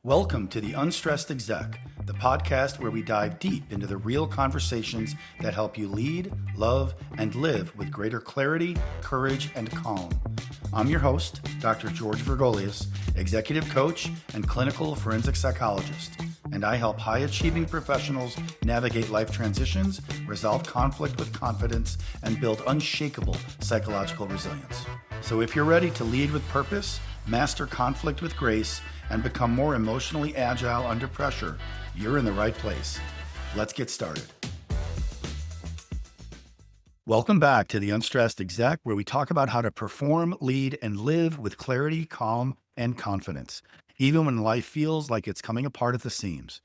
Welcome to the Unstressed Exec, the podcast where we dive deep into the real conversations that help you lead, love, and live with greater clarity, courage, and calm. I'm your host, Dr. George Vergolias, executive coach and clinical forensic psychologist, and I help high-achieving professionals navigate life transitions, resolve conflict with confidence, and build unshakable psychological resilience. So if you're ready to lead with purpose, master conflict with grace, and become more emotionally agile under pressure, you're in the right place. Let's get started. Welcome back to the Unstressed Exec, where we talk about how to perform, lead, and live with clarity, calm, and confidence, even when life feels like it's coming apart at the seams.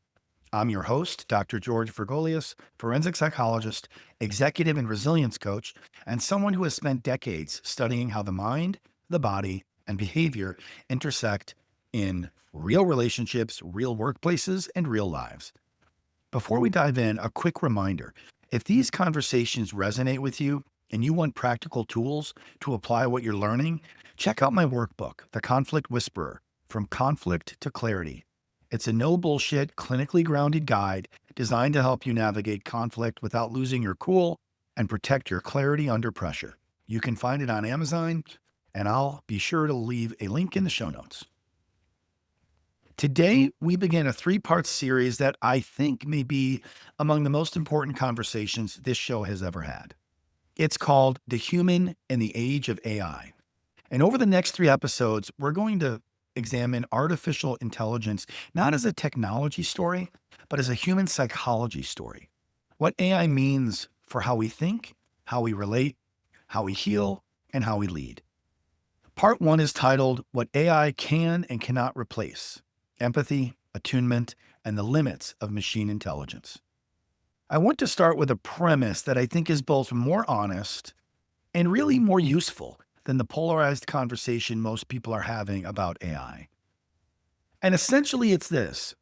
I'm your host, Dr. George Vergolias, forensic psychologist, executive and resilience coach, and someone who has spent decades studying how the mind, the body, and behavior intersect in real relationships, real workplaces, and real lives. Before we dive in, a quick reminder. If these conversations resonate with you and you want practical tools to apply what you're learning, check out my workbook, The Conflict Whisperer, From Conflict to Clarity. It's a no bullshit, clinically grounded guide designed to help you navigate conflict without losing your cool and protect your clarity under pressure. You can find it on Amazon, and I'll be sure to leave a link in the show notes. Today, we begin a three-part series that I think may be among the most important conversations this show has ever had. It's called The Human in the Age of AI. And over the next three episodes, we're going to examine artificial intelligence not as a technology story, but as a human psychology story. What AI means for how we think, how we relate, how we heal, and how we lead. Part one is titled What AI Can and Cannot Replace: Empathy, Attunement, and the Limits of Machine Intelligence. I want to start with a premise that I think is both more honest and really more useful than the polarized conversation most people are having about AI. And essentially it's this: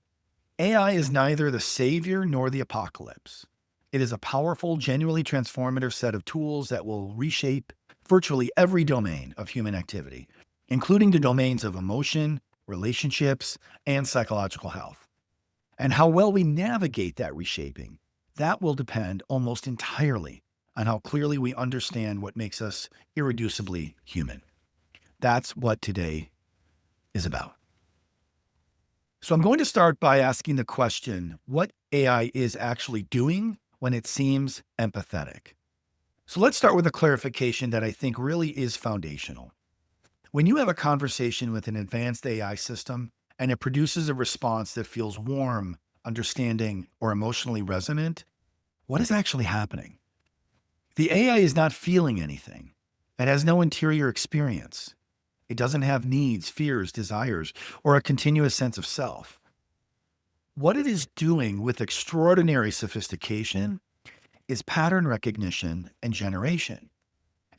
AI is neither the savior nor the apocalypse. It is a powerful, genuinely transformative set of tools that will reshape virtually every domain of human activity, including the domains of emotion, relationships, and psychological health. And how well we navigate that reshaping, that will depend almost entirely on how clearly we understand what makes us irreducibly human. That's what today is about. So I'm going to start by asking the question, what AI is actually doing when it seems empathetic? So let's start with a clarification that I think really is foundational. When you have a conversation with an advanced AI system and it produces a response that feels warm, understanding, or emotionally resonant, what is actually happening? The AI is not feeling anything. It has no interior experience. It doesn't have needs, fears, desires, or a continuous sense of self. What it is doing with extraordinary sophistication is pattern recognition and generation.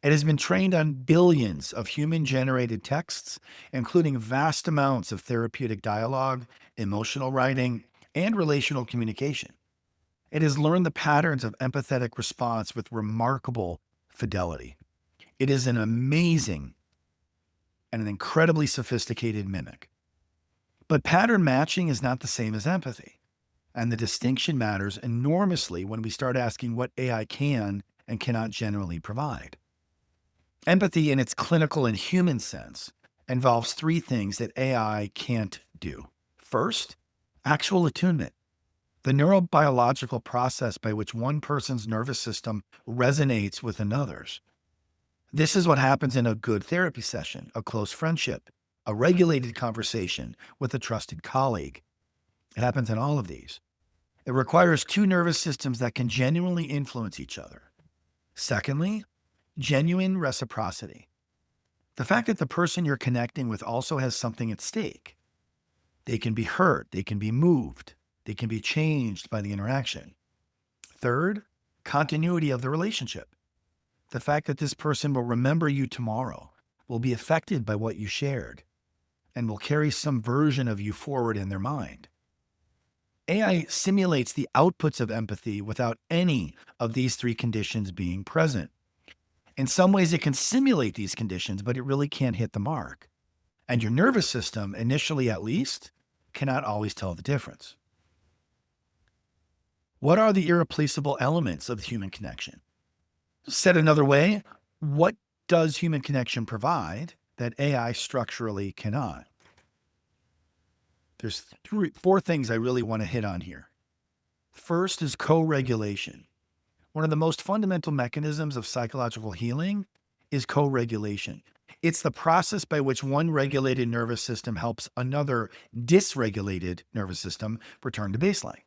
It has been trained on billions of human-generated texts, including vast amounts of therapeutic dialogue, emotional writing, and relational communication. It has learned the patterns of empathetic response with remarkable fidelity. It is an amazing and an incredibly sophisticated mimic. But pattern matching is not the same as empathy, and the distinction matters enormously when we start asking what AI can and cannot generally provide. Empathy in its clinical and human sense involves three things that AI can't do. First, actual attunement, the neurobiological process by which one person's nervous system resonates with another's. This is what happens in a good therapy session, a close friendship, a regulated conversation with a trusted colleague. It happens in all of these. It requires two nervous systems that can genuinely influence each other. Secondly, genuine reciprocity. The fact that the person you're connecting with also has something at stake. They can be hurt, they can be moved, they can be changed by the interaction. Third, continuity of the relationship. The fact that this person will remember you tomorrow, will be affected by what you shared, and will carry some version of you forward in their mind. AI simulates the outputs of empathy without any of these three conditions being present. In some ways, it can simulate these conditions, but it really can't hit the mark. And your nervous system, initially at least, cannot always tell the difference. What are the irreplaceable elements of human connection? Said another way, what does human connection provide that AI structurally cannot? There's four things I really want to hit on here. First is co-regulation. One of the most fundamental mechanisms of psychological healing is co-regulation. It's the process by which one regulated nervous system helps another dysregulated nervous system return to baseline.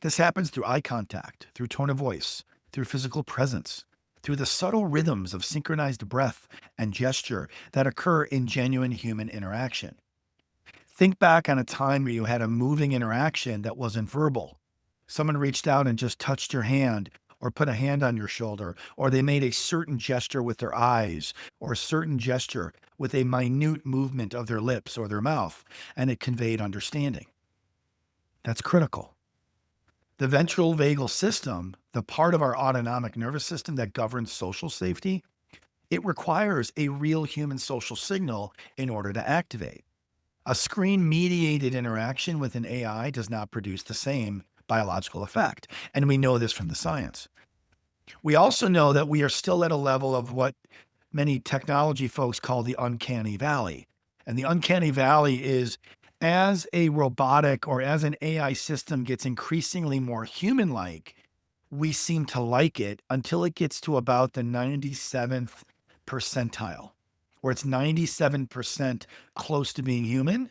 This happens through eye contact, through tone of voice, through physical presence, through the subtle rhythms of synchronized breath and gesture that occur in genuine human interaction. Think back on a time where you had a moving interaction that wasn't verbal. Someone reached out and just touched your hand, or put a hand on your shoulder, or they made a certain gesture with their eyes, or a certain gesture with a minute movement of their lips or their mouth, and it conveyed understanding. That's critical. The ventral vagal system, the part of our autonomic nervous system that governs social safety, it requires a real human social signal in order to activate. A screen-mediated interaction with an AI does not produce the same biological effect, and we know this from the science. We also know that we are still at a level of what many technology folks call the uncanny valley. And the uncanny valley is as a robotic or as an AI system gets increasingly more human-like, we seem to like it until it gets to about the 97th percentile, where it's 97% close to being human.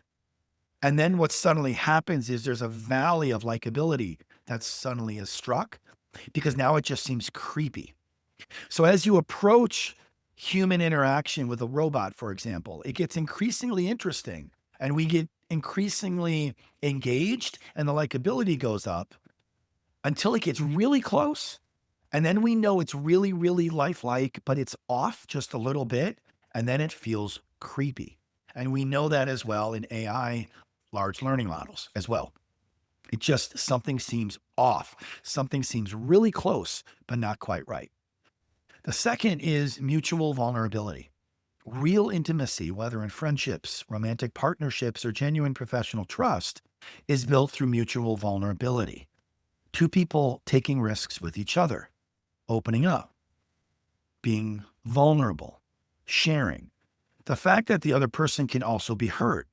And then what suddenly happens is there's a valley of likability that suddenly is struck because now it just seems creepy. So as you approach human interaction with a robot, for example, it gets increasingly interesting and we get increasingly engaged and the likability goes up until it gets really close. And then we know it's really, really lifelike, but it's off just a little bit. And then it feels creepy. And we know that as well in AI large learning models as well. It just, something seems off. Something seems really close, but not quite right. The second is mutual vulnerability. Real intimacy, whether in friendships, romantic partnerships, or genuine professional trust, is built through mutual vulnerability. Two people taking risks with each other, opening up, being vulnerable, sharing. The fact that the other person can also be hurt,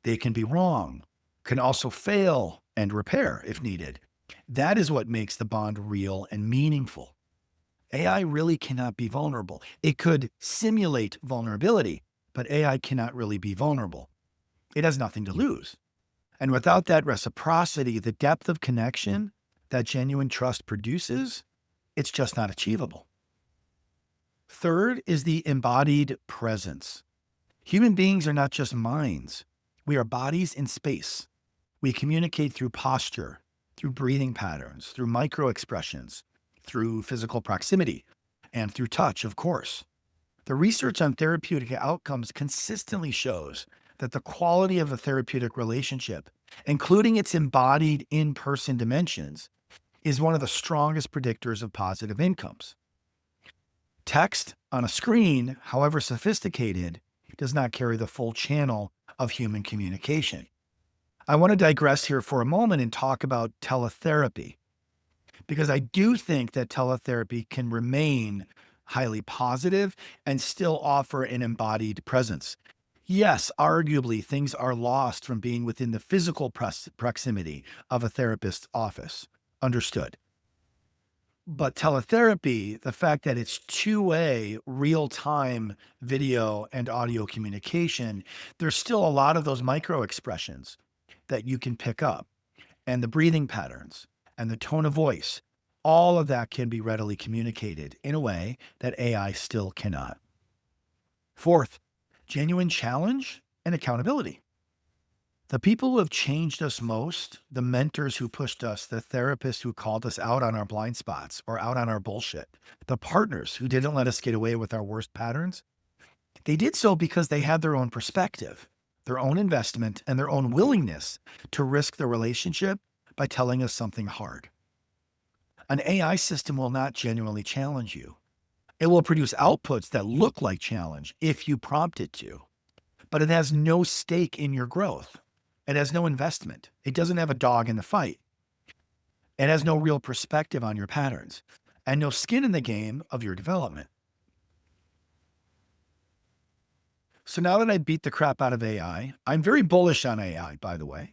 they can be wrong, can also fail and repair if needed. That is what makes the bond real and meaningful. AI really cannot be vulnerable. It could simulate vulnerability, but AI cannot really be vulnerable. It has nothing to lose. And without that reciprocity, the depth of connection that genuine trust produces, it's just not achievable. Third is the embodied presence. Human beings are not just minds. We are bodies in space. We communicate through posture, through breathing patterns, through micro expressions, through physical proximity, and through touch, of course. The research on therapeutic outcomes consistently shows that the quality of a therapeutic relationship, including its embodied in-person dimensions, is one of the strongest predictors of positive outcomes. Text on a screen, however sophisticated, does not carry the full channel of human communication. I want to digress here for a moment and talk about teletherapy, because I do think that teletherapy can remain highly positive and still offer an embodied presence. Yes, arguably things are lost from being within the physical proximity of a therapist's office. Understood. But teletherapy, the fact that it's two-way, real-time video and audio communication, there's still a lot of those micro expressions that you can pick up, and the breathing patterns and the tone of voice. All of that can be readily communicated in a way that AI still cannot. Fourth, genuine challenge and accountability. The people who have changed us most, the mentors who pushed us, the therapists who called us out on our blind spots or out on our bullshit, the partners who didn't let us get away with our worst patterns, they did so because they had their own perspective, their own investment, and their own willingness to risk the relationship by telling us something hard. An AI system will not genuinely challenge you. It will produce outputs that look like challenge if you prompt it to, but it has no stake in your growth. It has no investment. It doesn't have a dog in the fight. It has no real perspective on your patterns and no skin in the game of your development. So now that I beat the crap out of AI, I'm very bullish on AI, by the way.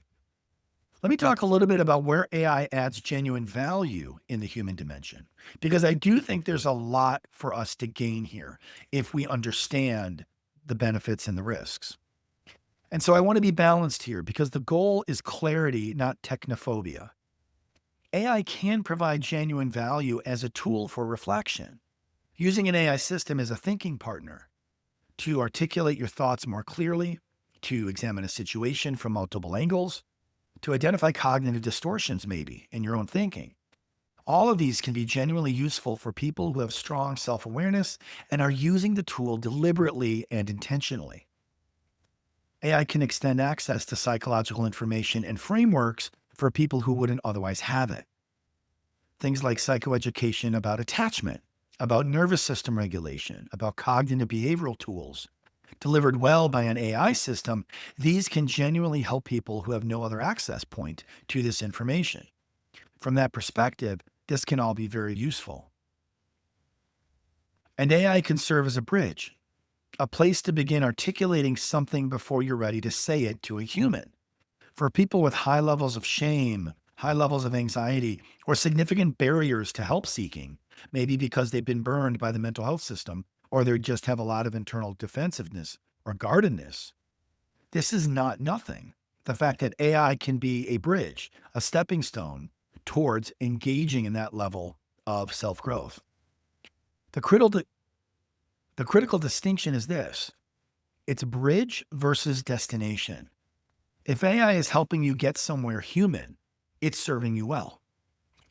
Let me talk a little bit about where AI adds genuine value in the human dimension, because I do think there's a lot for us to gain here if we understand the benefits and the risks. And so I want to be balanced here because the goal is clarity, not technophobia. AI can provide genuine value as a tool for reflection. Using an AI system as a thinking partner to articulate your thoughts more clearly, to examine a situation from multiple angles, to identify cognitive distortions maybe in your own thinking. All of these can be genuinely useful for people who have strong self-awareness and are using the tool deliberately and intentionally. AI can extend access to psychological information and frameworks for people who wouldn't otherwise have it. Things like psychoeducation about attachment, about nervous system regulation, about cognitive behavioral tools. Delivered well by an AI system, these can genuinely help people who have no other access point to this information. From that perspective, this can all be very useful. And AI can serve as a bridge, a place to begin articulating something before you're ready to say it to a human. For people with high levels of shame, high levels of anxiety, or significant barriers to help seeking, maybe because they've been burned by the mental health system, or they just have a lot of internal defensiveness or guardedness, this is not nothing. The fact that AI can be a bridge, a stepping stone towards engaging in that level of self-growth. The critical distinction is this: it's bridge versus destination. If AI is helping you get somewhere human, it's serving you well.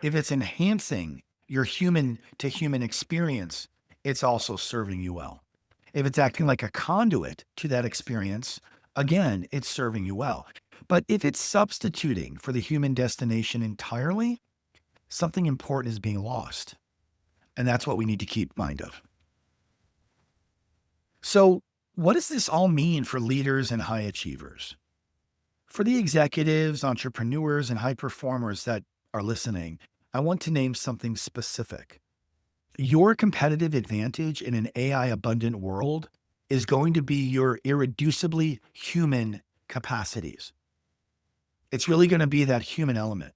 If it's enhancing your human to human experience, it's also serving you well. If it's acting like a conduit to that experience, again, it's serving you well. But if it's substituting for the human destination entirely, something important is being lost. And that's what we need to keep mind of. So, what does this all mean for leaders and high achievers? For the executives, entrepreneurs, and high performers that are listening, I want to name something specific. Your competitive advantage in an AI abundant world is going to be your irreducibly human capacities. It's really going to be that human element.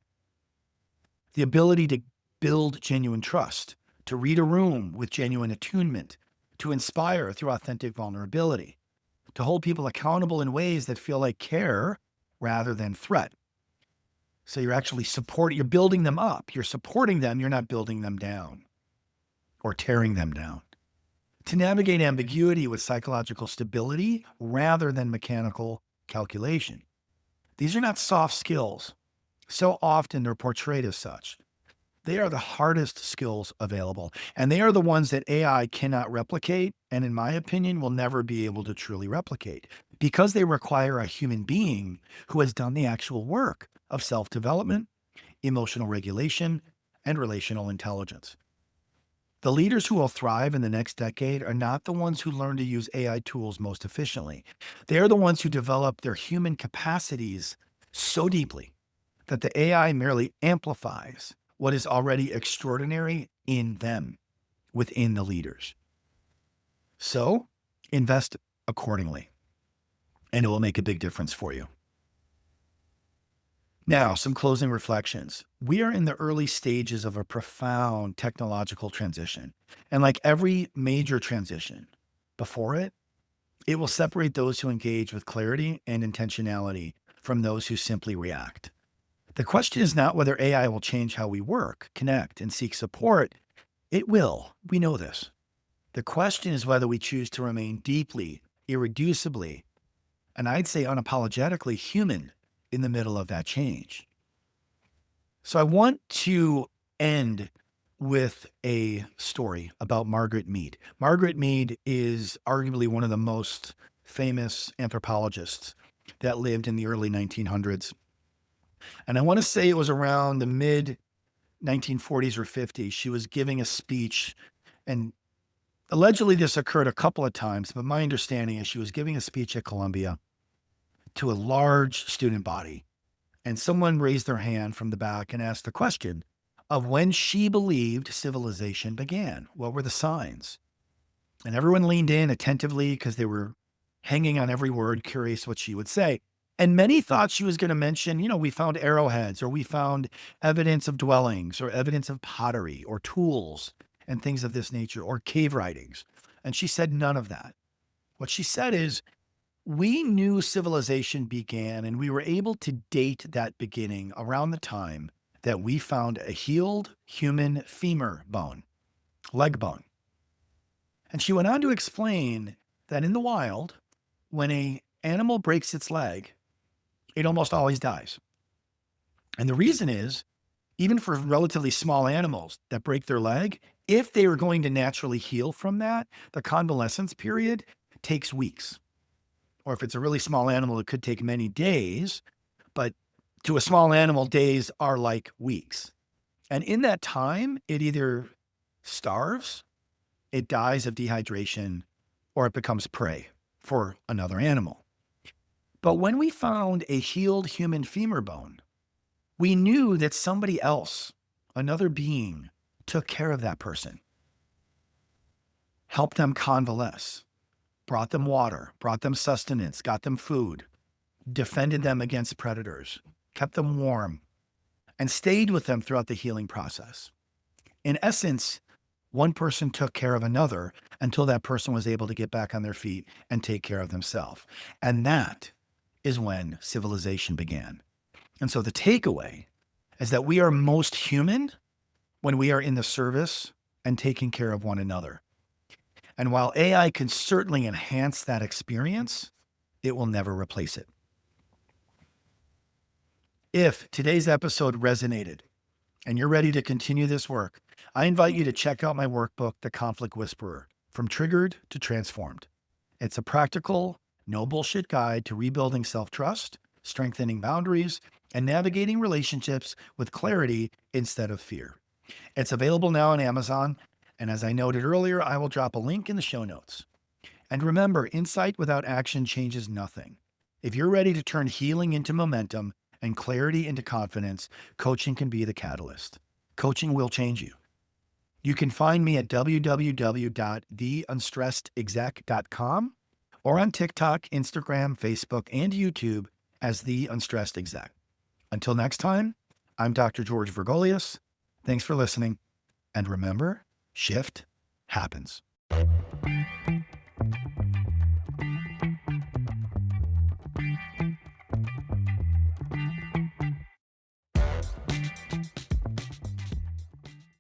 The ability to build genuine trust, to read a room with genuine attunement, to inspire through authentic vulnerability, to hold people accountable in ways that feel like care rather than threat. So you're building them up, you're supporting them, you're not building them down or tearing them down. To navigate ambiguity with psychological stability rather than mechanical calculation. These are not soft skills. So often they're portrayed as such. They are the hardest skills available, and they are the ones that AI cannot replicate, and in my opinion, will never be able to truly replicate because they require a human being who has done the actual work of self-development, emotional regulation, and relational intelligence. The leaders who will thrive in the next decade are not the ones who learn to use AI tools most efficiently. They are the ones who develop their human capacities so deeply that the AI merely amplifies what is already extraordinary in them, within the leaders. So invest accordingly, and it will make a big difference for you. Now, some closing reflections. We are in the early stages of a profound technological transition. And like every major transition before it, it will separate those who engage with clarity and intentionality from those who simply react. The question is not whether AI will change how we work, connect, and seek support. It will. We know this. The question is whether we choose to remain deeply, irreducibly, and I'd say unapologetically human in the middle of that change. So I want to end with a story about Margaret Mead. Margaret Mead is arguably one of the most famous anthropologists that lived in the early 1900s. And I want to say it was around the mid 1940s or 50s. She was giving a speech, and allegedly this occurred a couple of times, but my understanding is she was giving a speech at Columbia to a large student body, and someone raised their hand from the back and asked the question of when she believed civilization began. What were the signs? And everyone leaned in attentively because they were hanging on every word, curious what she would say. And many thought she was going to mention, we found arrowheads, or we found evidence of dwellings, or evidence of pottery, or tools, and things of this nature, or cave writings. And she said none of that. What she said is, we knew civilization began, and we were able to date that beginning around the time that we found a healed human femur bone, leg bone. And she went on to explain that in the wild, when an animal breaks its leg, it almost always dies. And the reason is, even for relatively small animals that break their leg, if they are going to naturally heal from that, the convalescence period takes weeks. Or if it's a really small animal, it could take many days. But to a small animal, days are like weeks. And in that time, it either starves, it dies of dehydration, or it becomes prey for another animal. But when we found a healed human femur bone, we knew that somebody else, another being, took care of that person, helped them convalesce, brought them water, brought them sustenance, got them food, defended them against predators, kept them warm, and stayed with them throughout the healing process. In essence, one person took care of another until that person was able to get back on their feet and take care of themselves. And that is when civilization began. And so the takeaway is that we are most human when we are in the service and taking care of one another. And while AI can certainly enhance that experience, it will never replace it. If today's episode resonated and you're ready to continue this work, I invite you to check out my workbook, The Conflict Whisperer, From Triggered to Transformed. It's a practical, no bullshit guide to rebuilding self-trust, strengthening boundaries, and navigating relationships with clarity instead of fear. It's available now on Amazon, and as I noted earlier, I will drop a link in the show notes. And remember, insight without action changes nothing. If you're ready to turn healing into momentum and clarity into confidence, coaching can be the catalyst. Coaching will change you. You can find me at www.theunstressedexec.com or on TikTok, Instagram, Facebook, and YouTube as The Unstressed Exec. Until next time, I'm Dr. George Vergolias. Thanks for listening. And remember, shift happens.